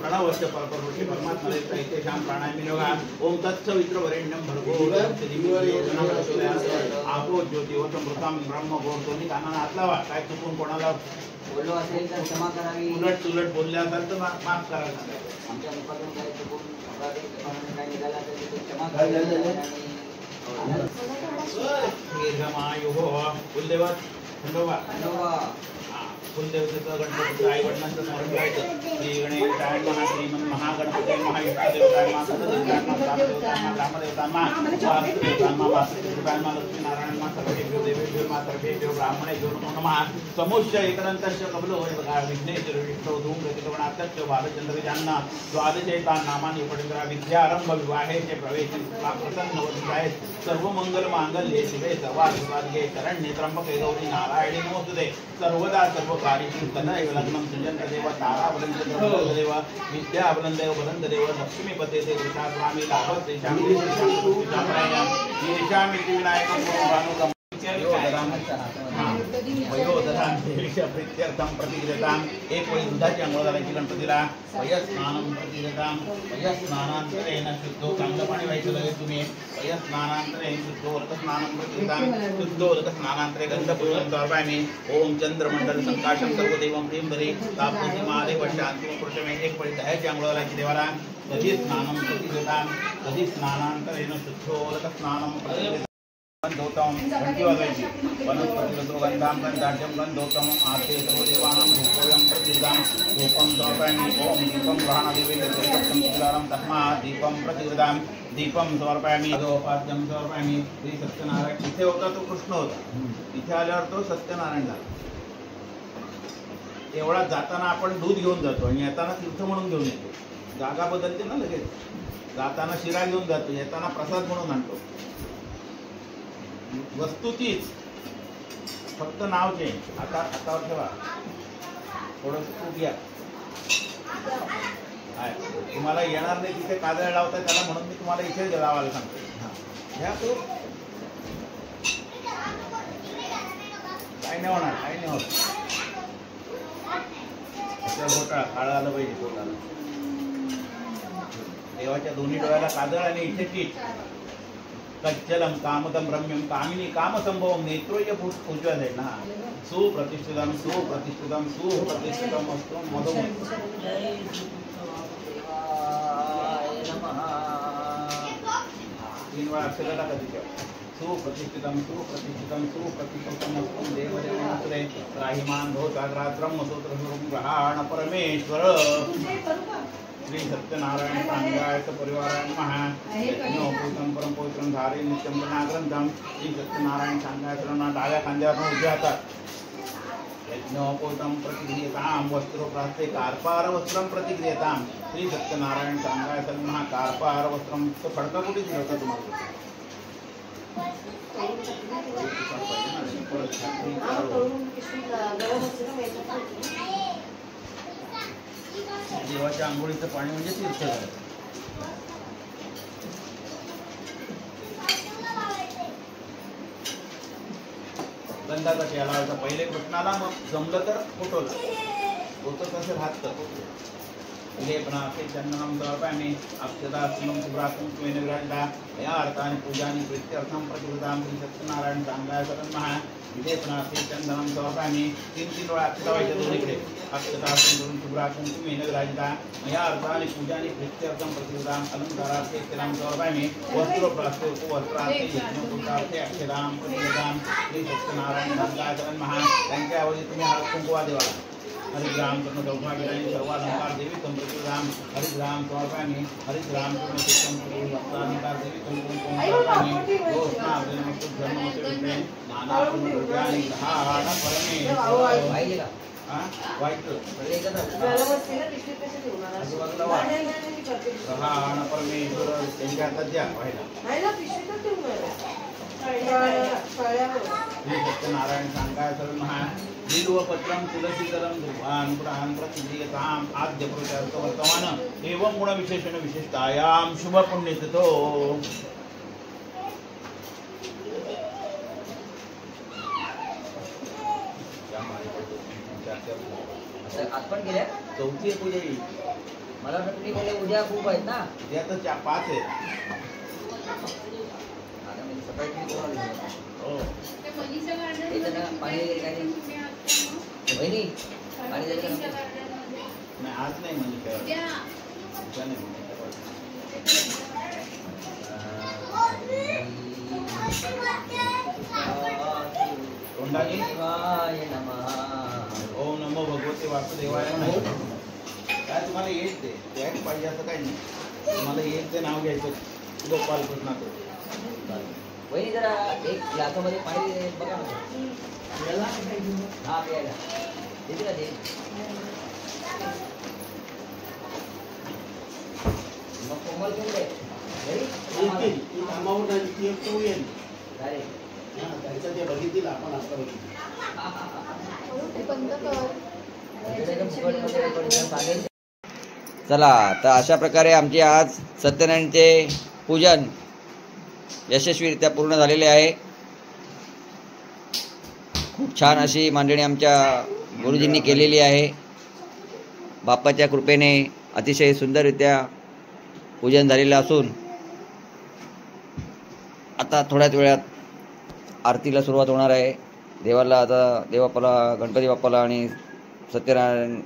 प्रणवस्य परब्रह्मणि परमात्मने तैतेषां प्राणायामिनोगा ओम तत्सवित्रवरेण्यं भर्गो आपो ज्योतिवतमृतां ब्रह्म बोलतोनी कानाला हात लावा. काय चुकून कोणाला बोललो असेल तर क्षमा करावी. उलट सुलट बोलले असाल तर माफ करायला. आमच्या मुखातून काही चुकून काय निघाला असेल तर क्षमा करावी. दीर्घमायुः कुलदेवत खंडोबा कुलदेवतेचं गणपतीचं आई वडिलांचं स्मरण करायचं. श्री गणेशाय नमः श्रीमन महागणपती महायुष्टदेवताय नमः सददेवतांना ग्रामदेवतांना ग्रामदेवतांना वास्तुदेवतांना वास्तुदेवतांना लक्ष्मीनारायण नमः सर्वेभ्यो देवेभ्यो नमः सर्वेभ्यो ब्राह्मणेभ्यो नमो नमः. समुच्च एकदन्तस्य कमलो विघ्नेश्वर विष्णु धूमगतिगमनात्यक्ष बालचंद्रजांना द्वादशैतान नामानि उपडिंद्रा विद्यारंभ विवाहेचे प्रवेश प्रसन्नवतीय सर्व मंगल मांगल्ये शिवे सर्वार्थे शरण्ये त्र्यंबके गौरी नारायणी नमोस्तुते. सर्वदा सर्व कार्येषु तनैव लग्नं सृजन्त देव तारावलंदेव विद्यावलंदेव वलंदेव लक्ष्मीपते ते वृषास्वामी लाभस्तेषां येषामिति विनायकं भानुकं प्रीत्यर्थं प्रतिगृहतां. एक वेळी दुधाची अंघोळ घालायची गणपतीला. पयस्नानं प्रतिगृहतां. पयस्नानांतरेण शुद्धो चांगलं पाणी व्हायचं लगेच तुम्ही. पयस्नानांतरेण शुद्धोरकस्नानं प्रतिगृहतां. शुद्धोरकस्नानांतरे गंधपुष्पं समर्पयामि. ओम चंद्रमंडल संकाशं सर्वदेवं प्रियंबरे तापतिमादेव शांतिं पुरुषमे. एक वेळी दह्याची अंघोळ घालायची देवाला. कधी स्नानं प्रतिगृहतां. कधी स्नानांतरेण शुद्धोरकस्नानं प्रतिगृहतां. गंधोत्तम घंटी वाजवायची. वनस्पतिगतो गंधां गंधाढ्यं गंधोत्तम आते सर्वदेवानां धूपोऽयं प्रतिगृहतां. धूपं समर्पयामि. ओम दीपं गृहाणादेवी दीपं तस्मात् दीपं प्रतिगृहतां. दीपं समर्पयामि. अधोपाद्यं समर्पयामि. श्री सत्यनारायण. इथे होता तो कृष्ण होता. इथे आल्यावर तो सत्यनारायण झाला. एवढा जाताना आपण दूध घेऊन जातो आणि येताना तीर्थ म्हणून घेऊन येतो. जागा बदलते ना लगेच. जाताना शिरा घेऊन जातो, येताना प्रसाद म्हणून आणतो. वस्तू तीच, फक्त नाव चेंज. आता हातावर ठेवा. थोडंसं तूप घ्या. तुम्हाला येणार नाही तिथे काजळ लावताय त्याला, म्हणून मी तुम्हाला इथे लावायला सांगतो. घ्या तूप. काय नाही होणार, काय नाही होत. घोटाळा काळं आलं पाहिजे पोटाला. देवाच्या दोन्ही डोळ्याला काजळ आणि इथे टीट. कच्चलम कामदम रम्यम कामिनी कामसंभवम नेत्रोय उजव्या साईडला. सुप्रतिष्ठितम सुप्रतिष्ठितम सुप्रतिष्ठितम असतो मधोमध. 3 वेळा अक्षर टाका तिच्यावर. सुप्रतिष्ठितम सुप्रतिष्ठितम सुप्रतिष्ठितम असतो देवदेवने राहिमान भोताग्रात ब्रह्मसूत्र स्वरूप ग्रहाण परमेश्वर. श्री सत्यनारायण सांगाय परिवाराय नमः. यज्ञोपवित्रं परमपवित्रं धारे नित्यं ग्रंथम. श्री सत्यनारायण सांगाय सर्वांना डाव्या खांद्यावर उजव्या हातात. यज्ञोपवित्रं प्रतिगृह्यतां. वस्त्रोप्रास्ते कार्पार वस्त्रं प्रतिगृह्यतां. श्री सत्यनारायण सांगाय सर्वांना कार्पार वस्त्रं. तो फडका कुठे दिला होता तुम्हाला? देवाच्या आंघोळीचं पाणी म्हणजे तीर्थ झालं. गंधाचा प्याला होता पहिले कृष्णाला, मग जमलं तर फोटोला. होतं तसं राहतं. लेपनाथे चंदनं समर्पयामि. अक्षतास्मं शुभ्रासं त्वेन विराजिता. या अर्थानि पूजानि प्रीत्यर्थं प्रतिगृहतां. श्री सत्यनारायण सांगाय नमः. लेपनाथे चंदनं समर्पयामि. 3 वेळा अक्षता व्हायच्या दोन्हीकडे. अक्षतास्मं शुभ्रासं त्वेन विराजिता. या अर्थानि पूजानि प्रीत्यर्थं प्रतिगृहतां. अलंकारार्थे अक्षतां समर्पयामि. वस्त्रोप्रास्ते उपवस्त्रार्थे यज्ञोपवीतार्थे अक्षतां प्रतिगृहतां. श्री सत्यनारायण सांगाय नमः. त्यांच्या ऐवजी तुम्ही हळद कुंकवा देवाला. हरिग्राम कर्ण सौभाग्यदायी सर्वालंकार देवी संप्रतिदाम. हरिग्राम समर्पयामि. हरिग्राम कर्ण वस्त्रालंकार देवी समर्पयामि. गोष्णार्जनमस्तु धर्ममस्तु विष्णे नानापूर्णद्रव्याणि ग्रहाण परमेश्वर. वाईट ग्रहाण परमेश्वर त्यांच्या हातात द्या व्हायला. श्री सत्यनारायण सांगाय सर्वमहा. बिल्वपत्रं तुलसीदलं ध्रुवान् पुरान् प्रतिगृह्यताम्. आद्य पुरुषार्थ वर्तमान एवं गुणविशेषण विशिष्टायां शुभपुण्यतिथो. चौथी पूजा मला वाटतं तुम्ही बोलले उद्या खूप आहेत ना. उद्या तर 5 आहेत. आता मी सकाळी तुम्ही कोण आले? हो. त्याच्यानं पाणी वगैरे काय नाही. वहिनी पाणी द्यायचं का? नाही आज नाही म्हणजे काय उद्या नाही म्हणजे तोंडाने ओम नमो भगवते वासुदेवाय नाही काय तुम्हाला येत ते त्याच पाहिजे असं काही नाही. तुम्हाला येत ते नाव घ्यायचं गोपाल कृष्णाचं. वहिनी जरा एक ग्लासामध्ये पाणी बघा ना. हा प्यायला देते का ते? मग कोमल घेऊन दे. घरी? कामावर नाही ती एक तो येईल. काय रे? त्यांचं ते बघितलं आपण आता बघितलं. चला तर अशा प्रकारे आमचे आज सत्यनारायणचे पूजन यशस्वीरित्या पूर्ण झालेले आहे. खूप छान अशी मांडणी आमच्या गुरुजींनी केलेली आहे. बाप्पाच्या कृपेने अतिशय सुंदररित्या पूजन झालेलं असून आता थोड्याच वेळात आरतीला सुरुवात होणार आहे. देवाला आता देवबाप्पाला गणपती बाप्पाला आणि सत्यनारायण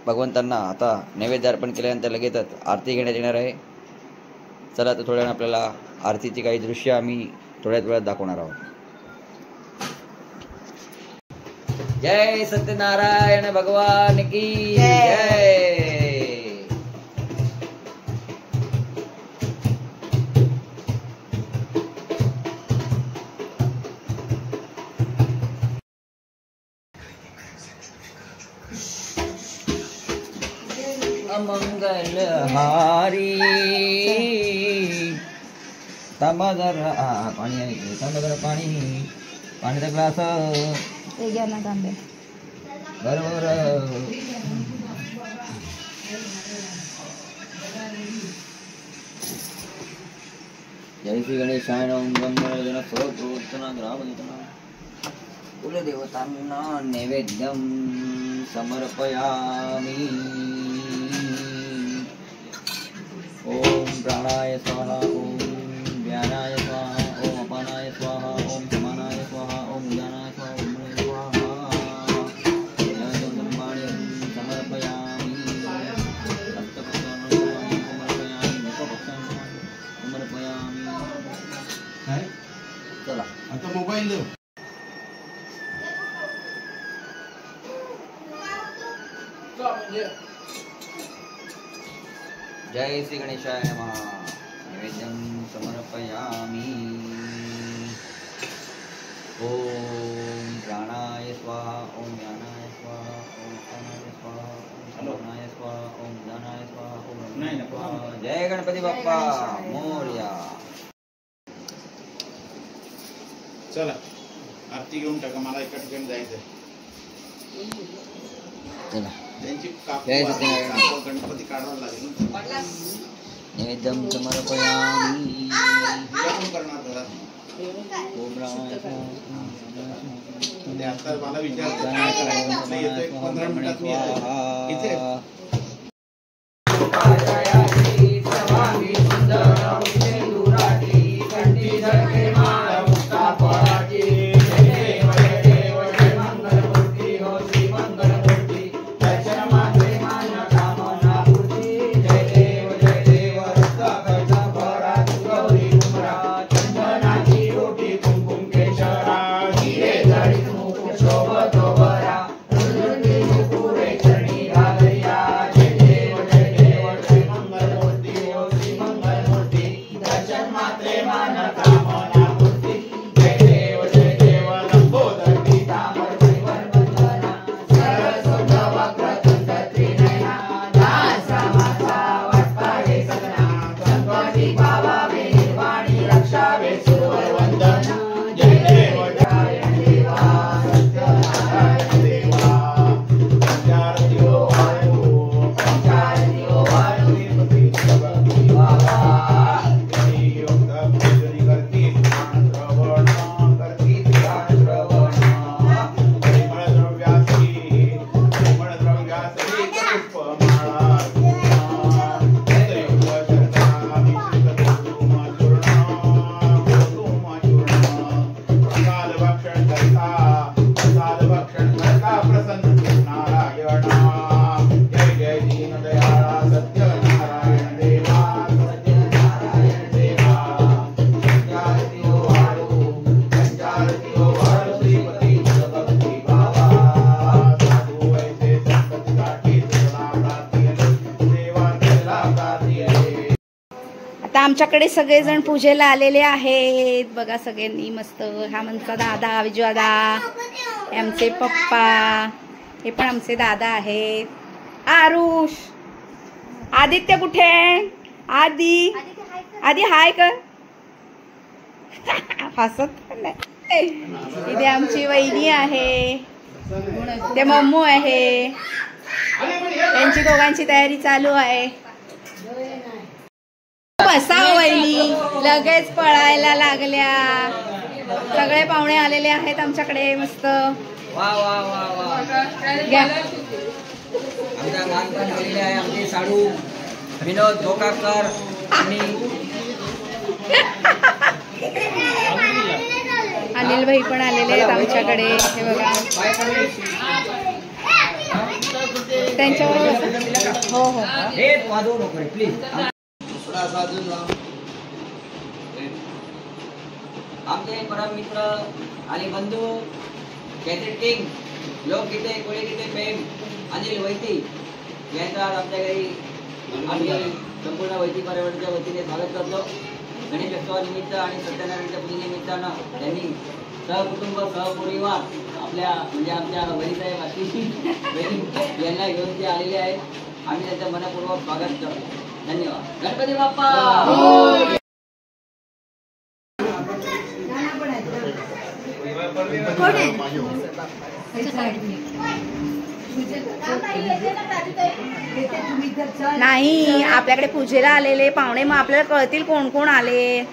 भगवंतांना आता नैवेद्य अर्पण केल्यानंतर लगेचच आरती घेण्यात येणार आहे. चला तर थोड्या वेळाने आपल्याला आरतीची काही दृश्य आम्ही थोड्याच वेळात दाखवणार आहोत. जय सत्यनारायण भगवान की जय. अमंगल हारी तांबादर पाणी आहे तांबादर पाणी पाण्याचा ग्लास घ्या ना तांबे. बरोबर. जय श्री गणेशाय ओम गंगण स्वप्रवर्तना ग्रामदेवता कुलदेवतांना नैवेद्यम समर्पयामि. ओम प्राणाय स्वाहा ओम व्यानाय स्वाहा ओम अपानाय स्वाहा ओम समानाय स्वाहा ओम उदानाय स्वाहा ओम मणे स्वाहा. जयजगन्माण्यं समर्पयामि. रक्तपक्षान् समर्पयामि. मुखपक्षान् समर्पयामि. चला आता मोबाईल देऊ. जय श्री गणेशाय नमः. नैवेद्यं समर्पयामि. ओम प्राणाय स्वाहा ओम व्यानाय स्वाहा ओम अपानाय स्वाहा ओम समानाय स्वाहा ओम उदानाय स्वाहा ओम मणे स्वाहा. जय गणपती बाप्पा मोरया. चला आरती घेऊन टाका. मला एका ठिकाणी जायचं. चला त्यांची जय सत्यनारायण. गणपती काढावा लागेल. नैवेद्यं समर्पयामि. पूजा पण करणार घरात. ओम प्राणाय ते आता मला विचारतो काय करायचं. येतोय 15 मिनिटात मी येतोय. इथे आता आमच्याकडे सगळेजण पूजेला आलेले आहेत बघा, सगळ्यांनी मस्त. हा आमचा दादा विजू दादा, हे आमचे पप्पा, हे पण आमचे दादा आहेत. आरुष, आदित्य कुठे आहे? आदी हाय का? हसत पण नाही. इथे आमची वहिनी आहे, ते मम्मू आहे, त्यांची दोघांची तयारी चालू आहे. बसा वहिनी, लगेच पळायला लागल्या. सगळे पाहुणे आलेले आहेत आमच्याकडे मस्त. वा वा वा वा. घ्या. आमच्या लहानपण झालेले आहे आमचे साडू विनोद गोकाकर आणि अनिल भाई पण आलेले आहेत आमच्याकडे. हे बघा, त्यांच्याबरोबर. हो हो, हे वाजवू नको प्लीज. आमचे परम मित्र आणि बंधू कॅसेट किंग, लोकगीते कोळीगीते प्रेम अनिल वैती यांचा आज आमच्या घरी आम्ही संपूर्ण वैती परिवाराच्या वतीने स्वागत करतो. गणेशोत्सवानिमित्त आणि सत्यनारायणच्या पूजेनिमित्तानं त्यांनी सहकुटुंब सहपरिवार आपल्या म्हणजे आमच्या वैरीसाहेब आशी यांना घेऊन ते आलेले आहेत. आम्ही त्यांचं मनपूर्वक स्वागत करतो. धन्यवाद. गणपती बाप्पा. नाही, आपल्याकडे पूजेला आलेले पाहुणे, मग आपल्याला कळतील कोण कोण आले.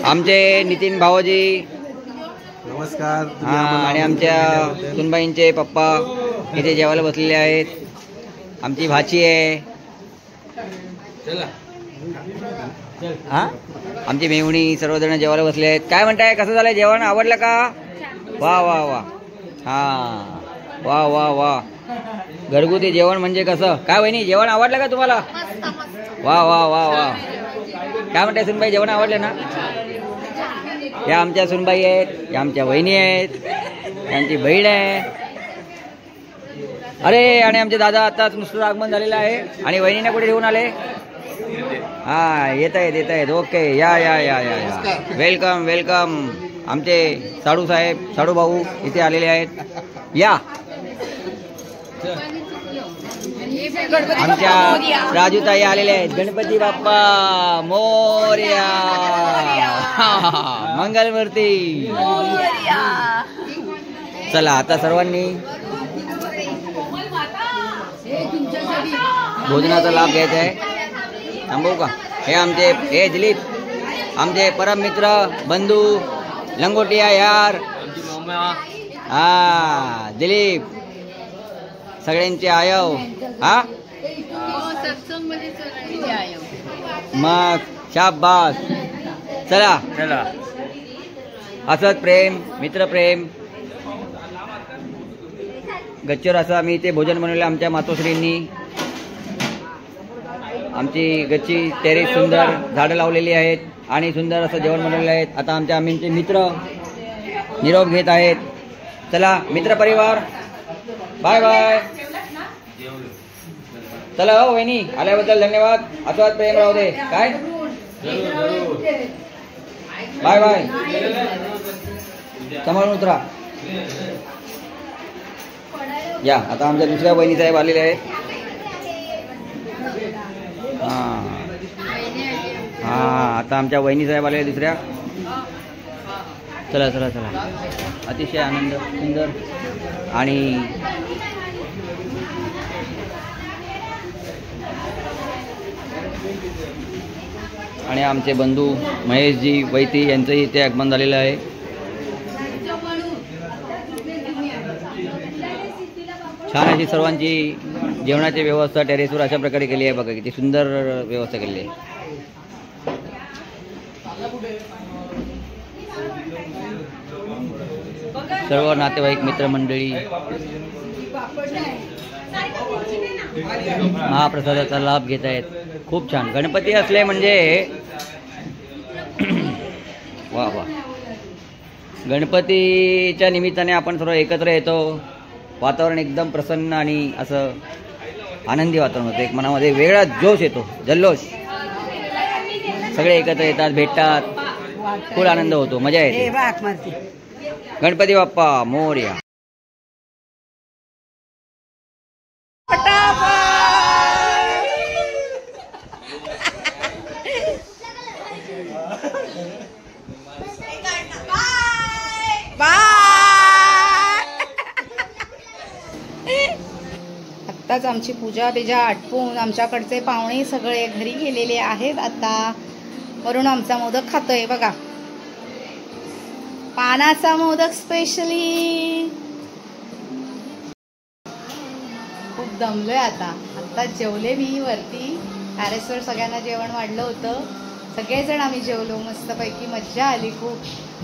आमचे नितीन भाऊजी नमस्कार. आणि आमच्या सुनबाईंचे पप्पा इथे जेवायला बसलेले आहेत. आमची भाची आहे हा, आमची मेहुणी, सर्वजण जेवायला बसले आहेत. काय म्हणताय, कसं झालंय जेवण? आवडलं का? वा वा वा. हा वा वा वा. घरगुती जेवण म्हणजे कसं काय वहिनी, जेवण आवडलं का तुम्हाला? वा वा वा वा. काय म्हणताय सुनबाई, जेवण आवडलं ना? या आमच्या सुनबाई आहेत, या आमच्या वहिनी आहेत, यांची बहीण आहे. अरे, आणि आमचे दादा आताच नुसतं आगमन झालेलं आहे. आणि वहिनीने कुठे घेऊन आले? हा, येत आहेत. ओके, या या या या या. Welcome welcome. आमचे साडू साहेब, साडू भाऊ इथे आलेले आहेत. या. आमच्या राजूताई आलेले आहेत. गणपती बाप्पा मोरया. मंगलमूर्ती. चला आता सर्वांनी भोजनाचा लाभ घ्यायचा आहे. थांबवू का? हे दिलीप, आमचे परम मित्र बंधू लंगोटिया यार. हा दिलीप, सगळ्यांचे आयव. हा मग शाबास. चला चला, असंच प्रेम, मित्रप्रेम गच्चर असं आम्ही इथे भोजन बनवलं आमच्या मातोश्रींनी. आमची गच्ची टेरेस सुंदर झाडं लावलेली आहेत आणि सुंदर असं जेवण बनवलेलं आहे. आता आमचे मित्र निरोप घेत आहेत. चला मित्रपरिवार, बाय बाय. चला हो वहिनी, आल्याबद्दल धन्यवाद. असंच प्रेम राहू दे. काय बाय बाय. सांभाळून उतरा. या, आता आमच्या दुसऱ्या बहिणी साहेब आलेले आहेत. हा, आता आमच्या वहिनी साहेब आलेल्या दुसऱ्या. चला चला चला. अतिशय आनंद सुंदर. आणि आमचे बंधू महेशजी वैती यांचंही इथे आगमन झालेलं आहे. छान अशी सर्वांची जेवणाची व्यवस्था टेरेसवर अशा प्रकारे केली आहे. बघा किती सुंदर व्यवस्था केली आहे. सर्व नातेवाईक मित्रमंडळी महाप्रसादाचा लाभ घेत आहेत. खूप छान. गणपती असले म्हणजे वा वा, गणपतीच्या निमित्ताने आपण सर्व एकत्र येतो. वातावरण एकदम प्रसन्न आणि असं आनंदी वातावरण होतं. एक मनामध्ये वेगळा जोश येतो, जल्लोष. सगळे एकत्र येतात, भेटतात, खूप आनंद होतो, मजा येते. गणपती बाप्पा मोरया. आत्ताच आमची पूजा बिजा आटपून आमच्याकडचे पाहुणे सगळे घरी गेलेले आहेत आता. वरून आमचा मोदक खातोय बघा, पानाचा मोदक स्पेशली. खूप दमलोय आता. जेवले मी वरती टेरेसवर, सगळ्यांना जेवण वाढलं होतं. सगळेजण आम्ही जेवलो मस्तपैकी, मज्जा आली खूप.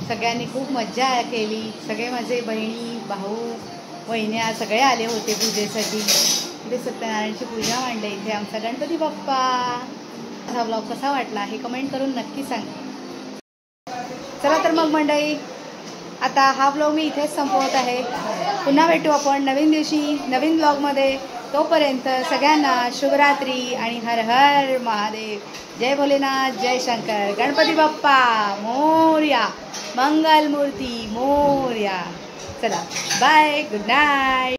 सगळ्यांनी खूप मज्जा केली. सगळे माझे बहिणी भाऊ वहिन्या सगळे आले होते पूजेसाठी. इथे सत्यनारायणची पूजा मांडली इथे आमचा गणपती बाप्पा. हा ब्लॉग कसा वाटला हे कमेंट करून नक्की सांगा. चला तर मग मंडळी, आता हा ब्लॉग मी इथेच संपवत आहे. पुन्हा भेटू आपण नवीन दिवशी नवीन ब्लॉगमध्ये. तोपर्यंत सगळ्यांना शुभरात्री आणि हर हर महादेव. जय भोलेनाथ, जय शंकर. गणपती बाप्पा मोरया, मंगल मूर्ती मोरया. चला बाय, गुड नाईट.